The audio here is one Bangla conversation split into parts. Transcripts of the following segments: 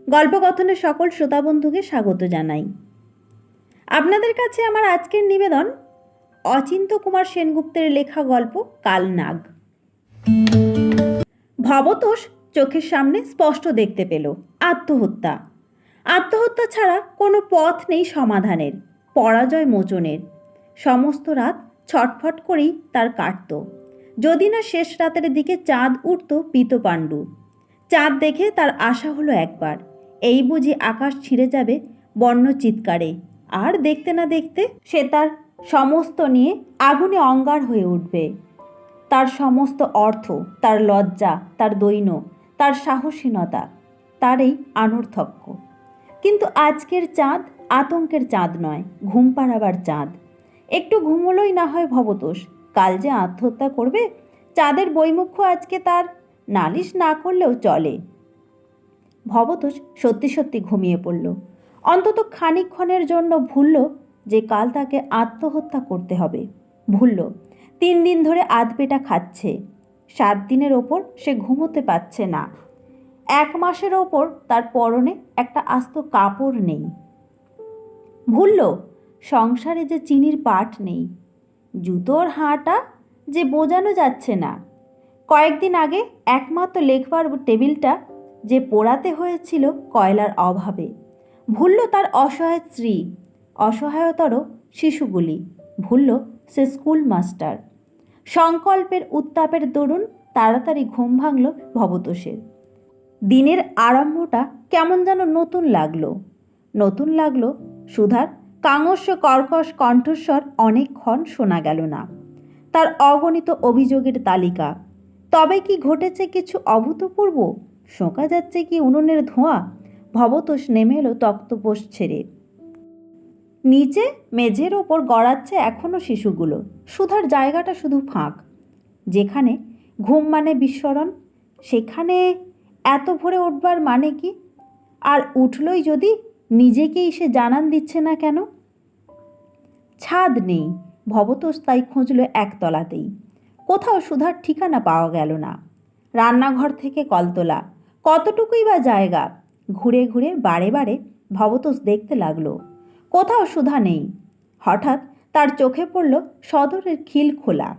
গল্পকথনের সকল শ্রোতাবন্ধুকে স্বাগত জানাই। আপনাদের কাছে আমার আজকের নিবেদন অচিন্ত্য কুমার সেনগুপ্তের লেখা গল্প কালনাগ। ভবতোষ চোখের সামনে স্পষ্ট দেখতে পেল আত্মহত্যা। আত্মহত্যা ছাড়া কোনো পথ নেই সমাধানের, পরাজয় মোচনের। সমস্ত রাত ছটফট করেই তার কাটত, যদি না শেষ রাতের দিকে চাঁদ উঠত পীতপাণ্ডু। চাঁদ দেখে তার আশা হলো একবার, এই বুঝি আকাশ ছিঁড়ে যাবে বন্য চিৎকারে, আর দেখতে না দেখতে সে তার সমস্ত নিয়ে আগুনে অঙ্গার হয়ে উঠবে। তার সমস্ত অর্থ, তার লজ্জা, তার দৈন্য, তার সাহসীনতা, তার এই আনর্থক্য। কিন্তু আজকের চাঁদ আতঙ্কের চাঁদ নয়, ঘুম পাড়াবার চাঁদ। একটু ঘুমোলোই না হয় ভবতোষ, কাল যে আত্মহত্যা করবে, চাঁদের বৈমুখ্য আজকে তার নালিশ না করলেও চলে। ভবতোষ সত্যি সত্যি ঘুমিয়ে পড়ল। অন্তত খানিকক্ষণের জন্য ভুলল যে কাল তাকে আত্মহত্যা করতে হবে। ভুলল 3 দিন ধরে আধপেটা খাচ্ছে, 7 দিনের ওপর সে ঘুমোতে পারছে না, 1 মাসের ওপর তার পরনে একটা আস্ত কাপড় নেই। ভুলল সংসারে যে চিনির পাট নেই, জুতোর হাঁটা যে বোঝানো যাচ্ছে না। কয়েকদিন আগে একমাত্র লেখবার টেবিলটা যে পোড়াতে হয়েছিল কয়লার অভাবে। ভুলল তার অসহায় স্ত্রী, অসহায়তর শিশুগুলি। ভুলল সে স্কুল মাস্টার। সংকল্পের উত্তাপের দরুন তাড়াতাড়ি ঘুম ভাঙল ভবতোষের। দিনের আরম্ভটা কেমন যেন নতুন লাগলো। নতুন লাগলো সুধার কাঙস্য কর্কশ কণ্ঠস্বর অনেকক্ষণ শোনা গেল না। তার অগণিত অভিযোগের তালিকা। তবে কি ঘটেছে কিছু অভূতপূর্ব? শোকা যাচ্ছে কি উনুনের ধোঁয়া? ভবতোষ নেমে এলো তক্তপোষ ছেড়ে। নিচে মেঝের ওপর গড়াচ্ছে এখনও শিশুগুলো। সুধার জায়গাটা শুধু ফাঁক। যেখানে ঘুম মানে বিস্মরণ, সেখানে এত ভোরে উঠবার মানে কি? আর উঠলই যদি, নিজেকেই সে জানান দিচ্ছে না কেন? ছাদ নেই। ভবতোষ তাই খুঁজল একতলাতেই। কোথাও সুধার ঠিকানা পাওয়া গেল না। রান্নাঘর থেকে কলতলা, কতটুকুই বা জায়গা। ঘুরে ঘুরে বারে বারে ভবতোষ দেখতে লাগলো, কোথাও সুধা নেই। হঠাৎ তার চোখে পড়ল সদরের খিল খোলা।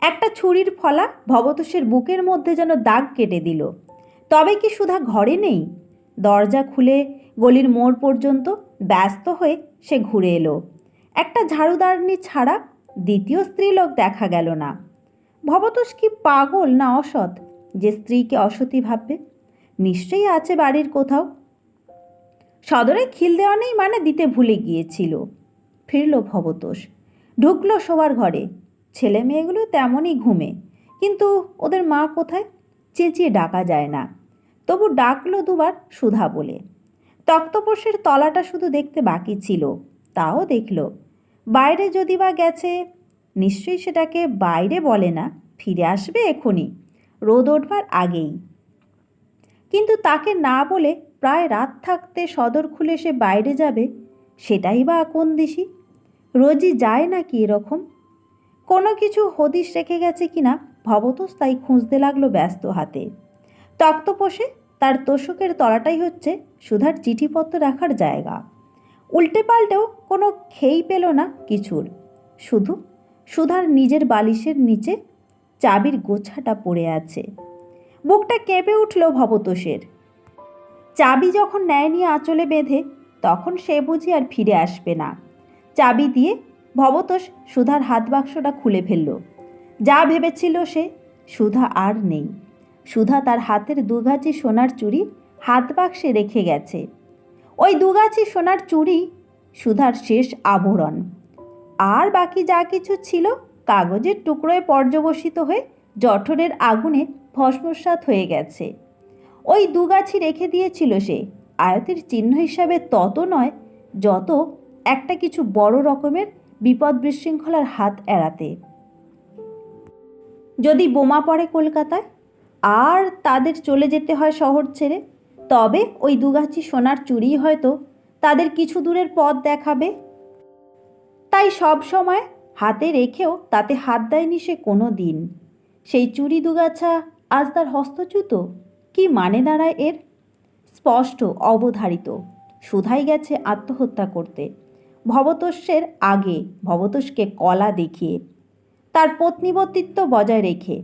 একটা ছুরির ফলা ভবতোষের বুকের মধ্যে যেন দাগ কেটে দিল। তবে কি সুধা ঘরে নেই? দরজা খুলে গলির মোড় পর্যন্ত ব্যস্ত হয়ে সে ঘুরে এলো। একটা ঝাড়ুদারনি ছাড়া দ্বিতীয় স্ত্রীলোক দেখা গেল না। ভবতোষ কি পাগল না অসৎ যে স্ত্রীকে অসতী ভাববে? নিশ্চয়ই আছে বাড়ির কোথাও। সদরে খিল দেওয়া নেই মানে দিতে ভুলে গিয়েছিল। ফিরল ভবতোষ, ঢুকলো শোবার ঘরে। ছেলে মেয়েগুলো তেমনই ঘুমে, কিন্তু ওদের মা কোথায়? চেঁচিয়ে ডাকা যায় না। তবু ডাকলো দুবার সুধা বলে। তক্তপোষের তলাটা শুধু দেখতে বাকি ছিল, তাও দেখল। বাইরে যদি বা গেছে, নিশ্চয়ই সেটাকে বাইরে বলে না, ফিরে আসবে এখনই, রোদ ওঠবার আগেই। কিন্তু তাকে না বলে প্রায় রাত থাকতে সদর খুলে সে বাইরে যাবে, সেটাই বা কোন দিশি? রোজই যায় নাকি এরকম? কোনো কিছু হদিশ রেখে গেছে কিনা ভবতোষ তাই খুঁজতে লাগলো ব্যস্ত হাতে। তক্তপোষে তার তোষকের তলাটাই হচ্ছে সুধার চিঠিপত্র রাখার জায়গা। উল্টে পাল্টেও কোনো খেই পেল না কিছুর। শুধু সুধার নিজের বালিশের নিচে চাবির গোছাটা পড়ে আছে। বুকটা কেঁপে উঠল ভবতোষের। চাবি যখন নেয়নি আঁচলে বেঁধে, তখন সে বুঝি আর ফিরে আসবে না। চাবি দিয়ে ভবতোষ সুধার হাত বাক্সটা খুলে ফেলল। যা ভেবেছিল সে, সুধা আর নেই। সুধা তার হাতের 2 গাছি সোনার চুড়ি হাত বাক্সে রেখে গেছে। ওই 2 গাছি সোনার চুড়ি সুধার শেষ আভরণ। আর বাকি যা কিছু ছিল কাগজের টুকরোয় পর্যবসিত হয়ে জঠরের আগুনে ভস্মসাৎ হয়ে গেছে। ওই 2 গাছি রেখে দিয়েছিল সে আয়তের চিহ্ন হিসাবে, তত নয় যত একটা কিছু বড় রকমের বিপদ বিশৃঙ্খলার হাত এড়াতে। যদি বোমা পড়ে কলকাতায় আর তাদের চলে যেতে হয় শহর ছেড়ে, তবে ওই 2 গাছি সোনার চুড়ি হয়তো তাদের কিছু দূরের পথ দেখাবে। তাই সব সময় হাতে রেখেও তাতে হাত দেয়নি সে কোনো দিন। সেই চুড়ি 2 গাছা আজ তার হস্তচ্যুত। কি মানে দাঁড়ায় এর? স্পষ্ট অবধারিত, সুধাই গেছে আত্মহত্যা করতে, ভবতোষের আগে, ভবতোষকে কলা দেখিয়ে, তার পত্নীবর্তিত্ব বজায় রেখে।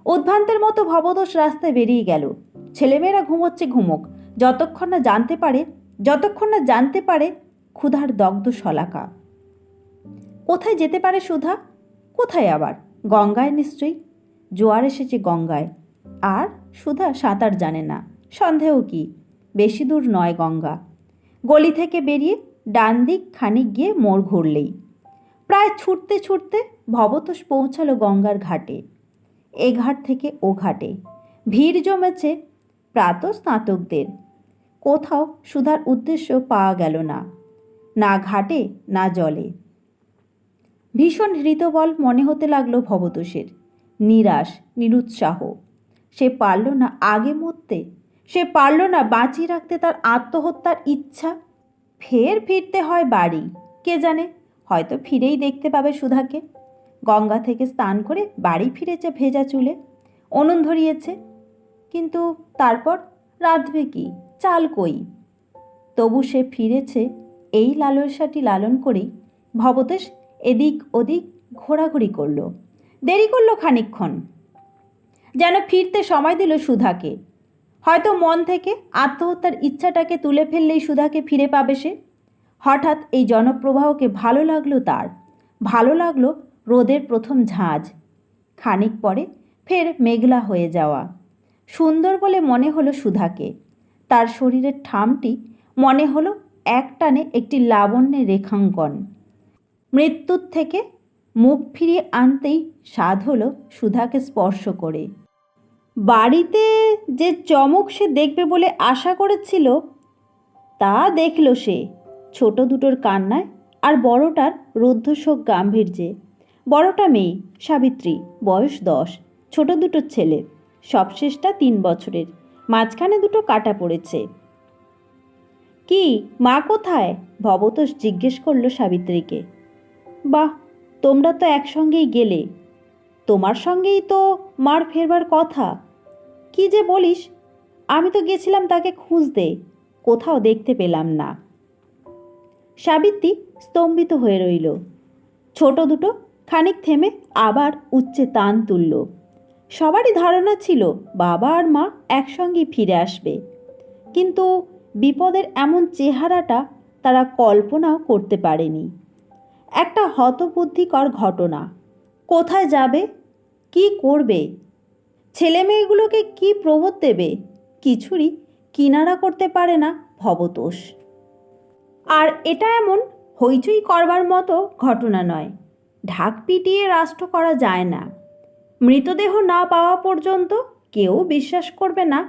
উদ্ভ্রান্তের মতো ভবতোষ রাস্তায় বেরিয়ে গেল। ছেলেমেয়েরা ঘুমোচ্ছে ঘুমোক, যতক্ষণ না জানতে পারে ক্ষুধার দগ্ধ শলাকা। কোথায় যেতে পারে সুধা? কোথায় আবার? গঙ্গায় নিশ্চয়ই। জোয়ার এসেছে গঙ্গায়। আর সুধা সাঁতার জানে না, সন্দেহ কি? বেশি দূর নয় গঙ্গা। গলি থেকে বেরিয়ে ডান দিক খানিক গিয়ে মোড় ঘুরলেই প্রায় ছুটতে ছুটতে ভবতোষ পৌঁছালো গঙ্গার ঘাটে। এ ঘাট থেকে ও ঘাটে ভিড় জমেছে প্রাতঃস্নাতকদের। কোথাও সুধার উদ্দেশ্য পাওয়া গেল না, না ঘাটে না জলে। ভীষণ হৃতবল মনে হতে লাগলো ভবতোষের, নিরাশ, নিরুৎসাহ। সে পারল না আগে মরতে, সে পারল না বাঁচিয়ে রাখতে তার আত্মহত্যার ইচ্ছা। ফের ফিরতে হয় বাড়ি। কে জানে, হয়তো ফিরেই দেখতে পাবে সুধাকে। গঙ্গা থেকে স্নান করে বাড়ি ফিরেছে ভেজা চুলে, উনুন ধরিয়েছে। কিন্তু তারপর রাঁধবে কি? চাল কই? তবু সে ফিরেছে। এই লালসাটি লালন করেই ভবতোষ এদিক ওদিক ঘোরাঘুরি করল। দেরি করল খানিকক্ষণ, যেন ফিরতে সময় দিল সুধাকে। হয়তো মন থেকে আত্মহত্যার ইচ্ছাটাকে তুলে ফেললেই সুধাকে ফিরে পাবে সে। হঠাৎ এই জনপ্রবাহকে ভালো লাগলো তার, ভালো লাগলো রোদের প্রথম ঝাঁজ। খানিক পরে ফের মেঘলা হয়ে যাওয়া সুন্দর বলে মনে হলো সুধাকে। তার শরীরের ঠামটি মনে হলো একটানে একটি লাবণ্যের রেখাঙ্কন। মৃত্যুর থেকে মুখ ফিরিয়ে আনতেই স্বাদ হলো সুধাকে স্পর্শ করে। বাড়িতে যে চমক সে দেখবে বলে আশা করেছিল তা দেখল সে, ছোট দুটোর কান্নায় আর বড়টার রুদ্ধশোক গাম্ভীর্যে। বড়টা মেয়ে সাবিত্রী, বয়স 10, ছোট দুটো ছেলে, সবশেষটা 3 বছরের, মাঝখানে দুটো কাটা পড়েছে। কি মা কোথায়? ভবতোষ জিজ্ঞেস করলো সাবিত্রীকে। বাহ, তোমরা তো একসঙ্গেই গেলে, তোমার সঙ্গেই তো মার ফেরবার কথা। কি যে বলিস, আমি তো গেছিলাম তাকে খুঁজতে, কোথাও দেখতে পেলাম না। সাবিত্রী স্তম্ভিত হয়ে রইল। ছোট দুটো খানিক থেমে আবার উচ্চে তান তুলল। সবারই ধারণা ছিল বাবা আর মা একসঙ্গেই ফিরে আসবে, কিন্তু বিপদের এমন চেহারাটা তারা কল্পনাও করতে পারেনি। একটা হতবুদ্ধিকর ঘটনা। কোথায় যাবে? কি করবে? ছেলে মেয়েগুলোকে কি প্রবোধ দেবে? কিছুরই কিনারা করতে পারে না ভবতোষ। আর এটা এমন হইচই করবার মতো ঘটনা নয়। ঢাক পিটিয়ে রাষ্ট্র করা যায় না। মৃতদেহ না পাওয়া পর্যন্ত কেউ বিশ্বাস করবে না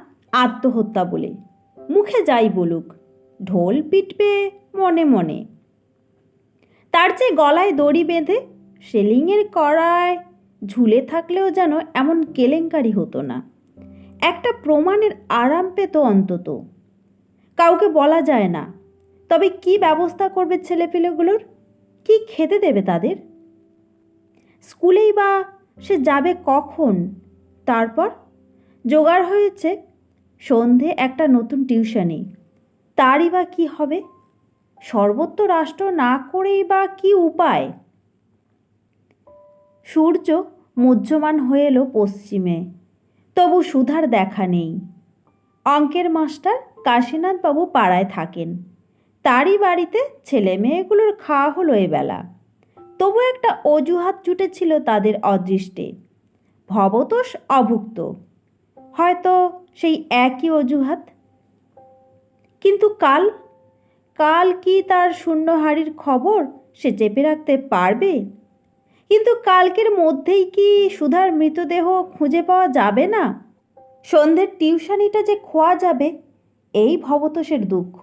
আত্মহত্যা বলে। মুখে যাই বলুক, ঢোল পিটবে মনে মনে। তার চেয়ে গলায় দড়ি বেঁধে সেলিংয়ের কড়ায় ঝুলে থাকলেও যেন এমন কেলেঙ্কারি হতো না। একটা প্রমাণের আরাম পেত অন্তত। কাউকে বলা যায় না, তবে কি ব্যবস্থা করবে ছেলেপিলেগুলোর? কি খেতে দেবে তাদের? স্কুলেই বা সে যাবে কখন? তারপর জোগাড় হয়েছে সন্ধে একটা নতুন টিউশনি, তারই বা কি হবে? সর্বত্র রাষ্ট্র না করেই বা কি উপায়? সূর্য মুহ্যমান হয়ে এলো পশ্চিমে, তবু সুধার দেখা নেই। অঙ্কের মাস্টার কাশীনাথবাবু পাড়ায় থাকেন, তারই বাড়িতে ছেলে মেয়েগুলোর খাওয়া হলো এবেলা। তবু একটা অজুহাত জুটেছিল তাদের অদৃষ্টে। ভবতোষ অভুক্ত, হয়তো সেই একই অজুহাত। কিন্তু কাল কাল কি তার শূন্য হাড়ির খবর সে চেপে রাখতে পারবে? কিন্তু কালকের মধ্যেই কি সুধার মৃতদেহ খুঁজে পাওয়া যাবে না? সন্ধ্যের টিউশনিটা যে খোয়া যাবে, এই ভবতোষের দুঃখ।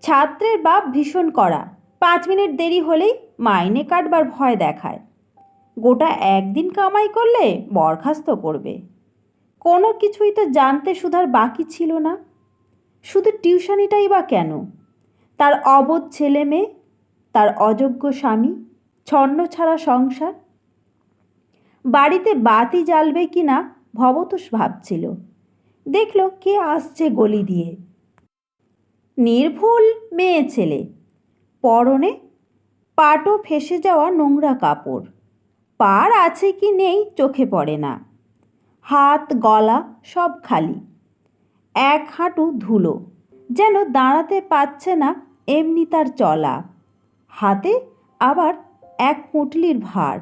ছাত্রের বাপ ভীষণ কড়া, 5 মিনিট দেরি হলেই মাইনে কাটবার ভয় দেখায়। গোটা একদিন কামাই করলে বরখাস্ত করবে। কোনো কিছুই তো জানতে সুধার বাকি ছিল না। শুধু টিউশনিটাই বা কেন? তার অবোধ ছেলে মেয়ে, তার অযোগ্য স্বামী, ছন্ন ছাড়া সংসার। বাড়িতে বাতি জ্বালবে কি না ভবতোষ ভাবছিল। দেখল কে আসছে গলি দিয়ে। নির্ভুল মেয়ে ছেলে, পরনে পাটও ফেসে যাওয়া নোংরা কাপড়, পার আছে কি নেই চোখে পড়ে না, হাত গলা সব খালি, এক হাঁটু ধুলো, যেন দাঁড়াতে পারছে না এমনি তার চলা, হাতে আবার এক পুঁটলির ভার।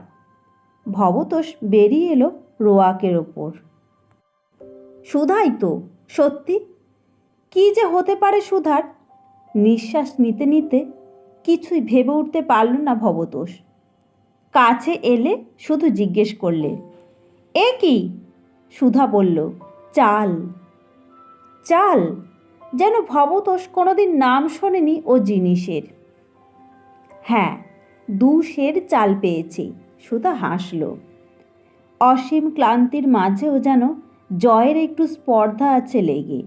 ভবতোষ বেরিয়ে এলো রোয়াকের ওপর। সুধাই তো, সত্যি কি যে হতে পারে সুধার? নিঃশ্বাস নিতে নিতে কিছুই ভেবে উঠতে পারল না ভবতোষ। কাছে এলে শুধু জিজ্ঞেস করলে, এ কি? সুধা বলল, চাল। চাল? যেন ভবতোষ কোনোদিন নাম শোনেনি ও জিনিসের। হ্যাঁ, 2 সের চাল পেয়েছি। সুধা হাসল। অসীম ক্লান্তির মাঝেও যেন জয়ের একটু স্পর্ধা আছে লেগে,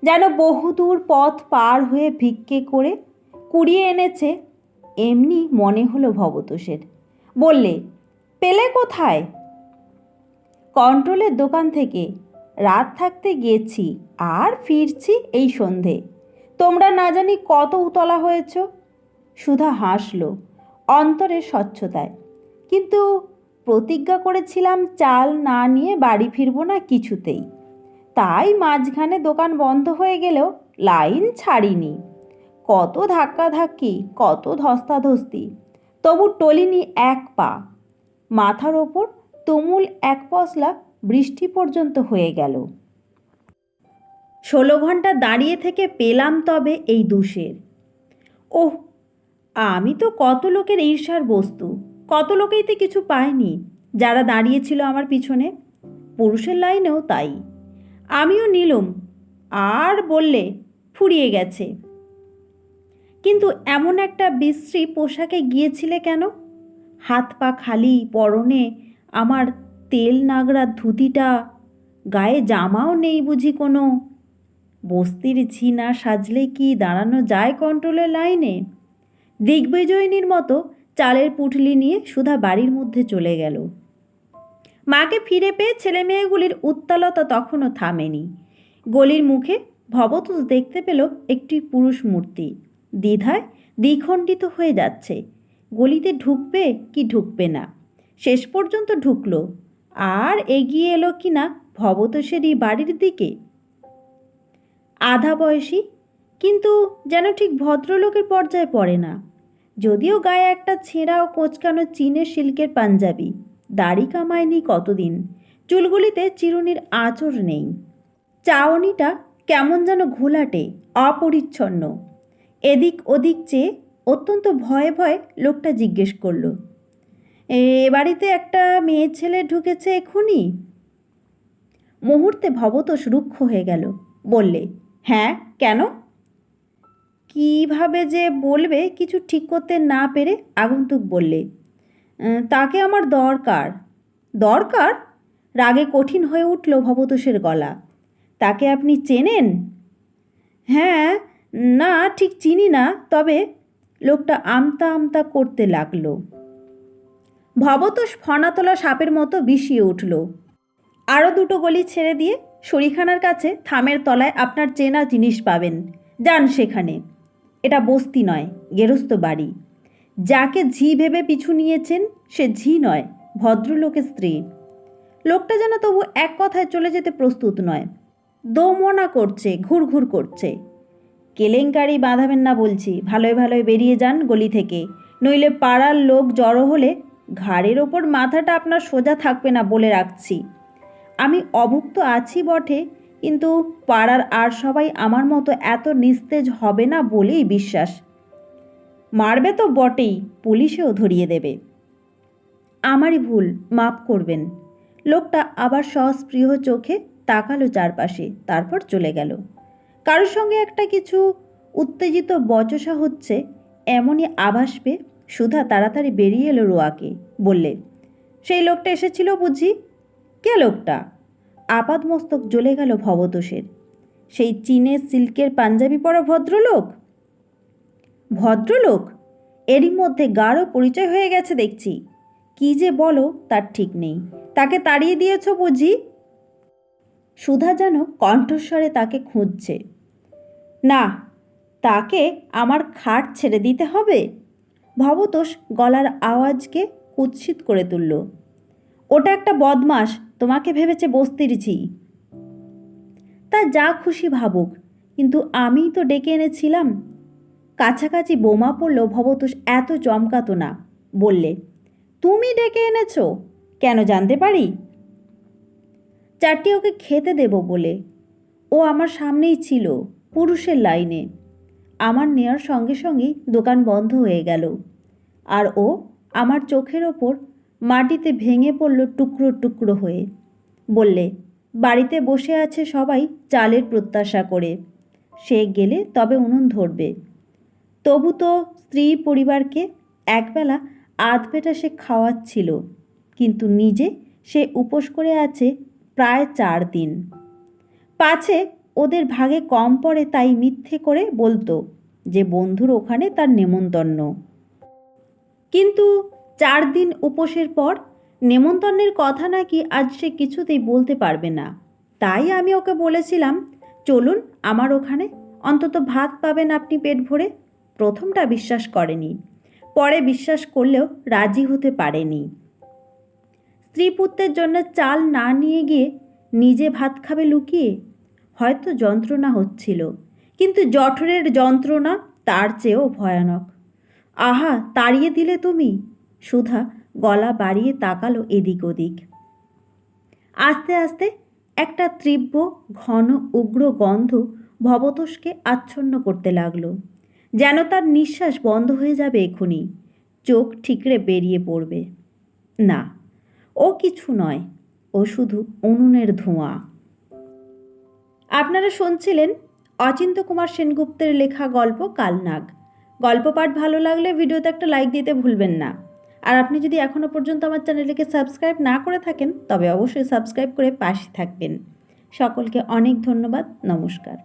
যেন বহুদূর পথ পার হয়ে ভিক্ষে করে কুড়িয়ে এনেছে এমনি মনে হলো ভবতোষের। বললে, পেলে কোথায়? কন্ট্রোলের দোকান থেকে। রাত থাকতে গেছি আর ফিরছি এই সন্ধে। তোমরা না জানি কত উতলা হয়েছ। সুধা হাসল অন্তরের স্বচ্ছতায়। কিন্তু প্রতিজ্ঞা করেছিলাম চাল না নিয়ে বাড়ি ফিরব না কিছুতেই। তাই মাঝখানে দোকান বন্ধ হয়ে গেলেও লাইন ছাড়িনি। কত ধাক্কাধাক্কি, কত ধস্তাধস্তি, তবু টলিনি এক পা। মাথার ওপর তুমুল এক পশলা বৃষ্টি পর্যন্ত হয়ে গেল। 16 ঘন্টা দাঁড়িয়ে থেকে পেলাম তবে এই 2 সের। ওহ, আমি তো কত লোকের ঈর্ষার বস্তু। কত লোকেই তো কিছু পায়নি যারা দাঁড়িয়েছিল আমার পিছনে। পুরুষের লাইনেও তাই। আমিও নিলুম আর বললে, ফুরিয়ে গেছে। কিন্তু এমন একটা বিশ্রী পোশাকে গিয়েছিলে কেন? হাত পা খালি, পরনে আমার তেল নাগড়া ধুতিটা, গায়ে জামাও নেই বুঝি কোনো। বস্তির ঝি না সাজলে কি দাঁড়ানো যায় কন্ট্রোলের লাইনে? দিগ্বিজয়িনীর মতো চালের পুঁটলি নিয়ে সুধা বাড়ির মধ্যে চলে গেল। মাকে ফিরে পেয়ে ছেলে মেয়েগুলির উত্তালতা তখনও থামেনি। গলির মুখে ভবতোষ দেখতে পেল একটি পুরুষ মূর্তি দ্বিধায় দ্বিখণ্ডিত হয়ে যাচ্ছে। গলিতে ঢুকবে কি ঢুকবে না। শেষ পর্যন্ত ঢুকল আর এগিয়ে এলো কিনা ভবতোষেরই বাড়ির দিকে। আধা বয়সী, কিন্তু যেন ঠিক ভদ্রলোকের পর্যায়ে পড়ে না। যদিও গায়ে একটা ছেঁড়া ও কোঁচকানো চীনের সিল্কের পাঞ্জাবি, দাড়ি কামায়নি কতদিন, চুলগুলিতে চিরুনির আঁচড় নেই, চাউনিটা কেমন যেন ঘোলাটে, অপরিচ্ছন্ন। এদিক ওদিক চেয়ে অত্যন্ত ভয়ে ভয়ে লোকটা জিজ্ঞেস করল, এ বাড়িতে একটা মেয়ে ছেলে ঢুকেছে এক্ষুনি? মুহূর্তে ভবতোষ রুক্ষ হয়ে গেল। বললে, হ্যাঁ, কেন? কীভাবে যে বলবে কিছু ঠিক করতে না পেরে আগন্তুক বললে, তাকে আমার দরকার। দরকার? রাগে কঠিন হয়ে উঠল ভবতোষের গলা। তাকে আপনি চেনেন? হ্যাঁ, না ঠিক চিনি না, তবে। লোকটা আমতা আমতা করতে লাগলো। ভবতোষ ফনাতলা সাপের মতো বিষিয়ে উঠল। আরও 2টো গলি ছেড়ে দিয়ে শরীখানার কাছে থামের তলায় আপনার চেনা জিনিস পাবেন, যান সেখানে। এটা বস্তি নয়, গেরস্ত বাড়ি। যাকে ঝি ভেবে পিছু নিয়েছেন সে ঝি নয়, ভদ্রলোকের স্ত্রী। লোকটা যেন তবু এক কথায় চলে যেতে প্রস্তুত নয়। দোমনা করছে, ঘুরঘুর করছে। কেলেঙ্কারি বাঁধাবেন না বলছি, ভালোই ভালোই বেরিয়ে যান গলি থেকে, নইলে পাড়ার লোক জড়ো হলে ঘাড়ের ওপর মাথাটা আপনার সোজা থাকবে না বলে রাখছি। আমি অভুক্ত আছি বটে, কিন্তু পাড়ার আর সবাই আমার মতো এত নিস্তেজ হবে না বলেই বিশ্বাস। মারবে তো বটেই, পুলিশেও ধরিয়ে দেবে। আমারই ভুল, মাপ করবেন। লোকটা আবার সস্পৃহ চোখে তাকালো চারপাশে, তারপর চলে গেল। কারোর সঙ্গে একটা কিছু উত্তেজিত বচসা হচ্ছে এমনই আভাস পেয়ে সুধা তাড়াতাড়ি বেরিয়ে এলো রোয়াকে। বললে, সেই লোকটা এসেছিল বুঝি? কে লোকটা? আপাদমস্তক জ্বলে গেল ভবতোষের। সেই চীনের সিল্কের পাঞ্জাবি পরা ভদ্রলোক? ভদ্রলোক? এরই মধ্যে গাঢ় পরিচয় হয়ে গেছে দেখছি। কি যে বলো তার ঠিক নেই। তাকে তাড়িয়ে দিয়েছ বুঝি? সুধা যেন কণ্ঠস্বরে তাকে খুঁজছে। না, তাকে আমার খাট ছেড়ে দিতে হবে? ভবতোষ গলার আওয়াজকে কুৎসিত করে তুলল। ওটা একটা বদমাস, তোমাকে ভেবেছে বস্তির ঝি। তা যা খুশি ভাবুক, কিন্তু আমিই তো ডেকে এনেছিলাম। কাছাকাছি বোমা পড়লেও ভবতোষ এত চমকাতো না। বললে, তুমি ডেকে এনেছো? কেন জানতে পারি? চারটি ওকে খেতে দেব বলে। ও আমার সামনেই ছিল, পুরুষের লাইনে। আমার নেওয়ার সঙ্গে সঙ্গেই দোকান বন্ধ হয়ে গেল, আর ও আমার চোখের ওপর মাটিতে ভেঙে পড়ল টুকরো টুকরো হয়ে। বললে, বাড়িতে বসে আছে সবাই চালের প্রত্যাশা করে, সে গেলে তবে উনুন ধরবে। তবু তো স্ত্রী পরিবারকে একবেলা আধপেটা সে খাওয়াচ্ছিল, কিন্তু নিজে সে উপোস করে আছে প্রায় 4 দিন। পাছে ওদের ভাগে কম পড়ে তাই মিথ্যে করে বলতো যে বন্ধুর ওখানে তার নেমন্তন্ন। কিন্তু 4 দিন উপোসের পর নেমন্তন্নের কথা নাকি আজ সে কিছুতেই বলতে পারবে না। তাই আমি ওকে বলেছিলাম, চলুন আমার ওখানে, অন্তত ভাত পাবেন আপনি পেট ভরে। প্রথমটা বিশ্বাস করেনি, পরে বিশ্বাস করলেও রাজি হতে পারেনি। স্ত্রী পুত্রের জন্য চাল না নিয়ে গিয়ে নিজে ভাত খাবে লুকিয়ে। হয়তো যন্ত্রণা হচ্ছিল, কিন্তু জঠরের যন্ত্রণা তার চেয়েও ভয়ানক। আহা, তাড়িয়ে দিলে তুমি? সুধা গলা বাড়িয়ে তাকালো এদিক ওদিক। আস্তে আস্তে একটা তীব্র ঘন উগ্র গন্ধ ভবতোষকে আচ্ছন্ন করতে লাগলো, যেন তার নিঃশ্বাস বন্ধ হয়ে যাবে এখুনি, চোখ ঠিকরে বেরিয়ে পড়বে। না, ও কিছু নয়, ও শুধু উনুনের ধোঁয়া। আপনারা শুনছিলেন অচিন্ত কুমার সেনগুপ্তের লেখা গল্প কালনাগ। গল্প পাঠ ভালো লাগলে ভিডিওতে একটা লাইক দিতে ভুলবেন না। আর আপনি যদি এখনও পর্যন্ত আমার চ্যানেলটিকে সাবস্ক্রাইব না করে থাকেন, তবে অবশ্যই সাবস্ক্রাইব করে পাশে থাকবেন। সকলকে অনেক ধন্যবাদ। নমস্কার।